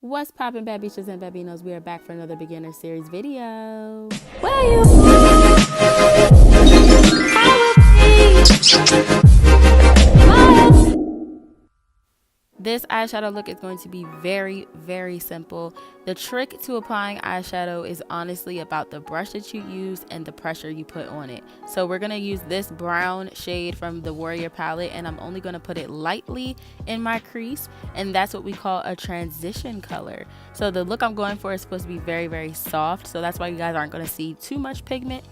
What's poppin', bad bitches and babinos? We are back for another beginner series video. This eyeshadow look is going to be very, very simple. The trick to applying eyeshadow is honestly about the brush that you use and the pressure you put on it. So we're going to use this brown shade from the Warrior palette, and I'm only going to put it lightly in my crease, and that's what we call a transition color. So the look I'm going for is supposed to be very, very soft, so that's why you guys aren't going to see too much pigment.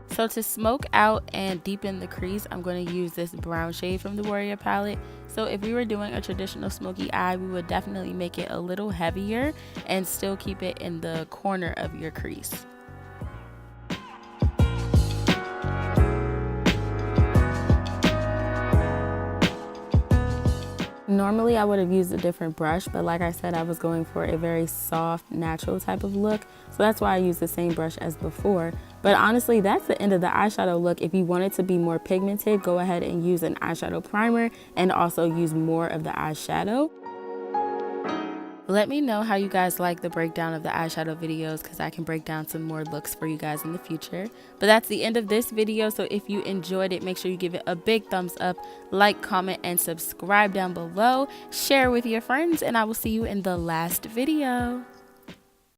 So to smoke out and deepen the crease, I'm going to use this brown shade from the Warrior palette. So if we were doing a traditional smoky eye, we would definitely make it a little heavier and still keep it in the corner of your crease. Normally I would have used a different brush, but like I said, I was going for a very soft, natural type of look. So that's why I used the same brush as before. But honestly, that's the end of the eyeshadow look. If you want it to be more pigmented, go ahead and use an eyeshadow primer and also use more of the eyeshadow. Let me know how you guys like the breakdown of the eyeshadow videos, because I can break down some more looks for you guys in the future. But that's the end of this video, so if you enjoyed it, make sure you give it a big thumbs up, like, comment, and subscribe down below. Share with your friends, and I will see you in the last video.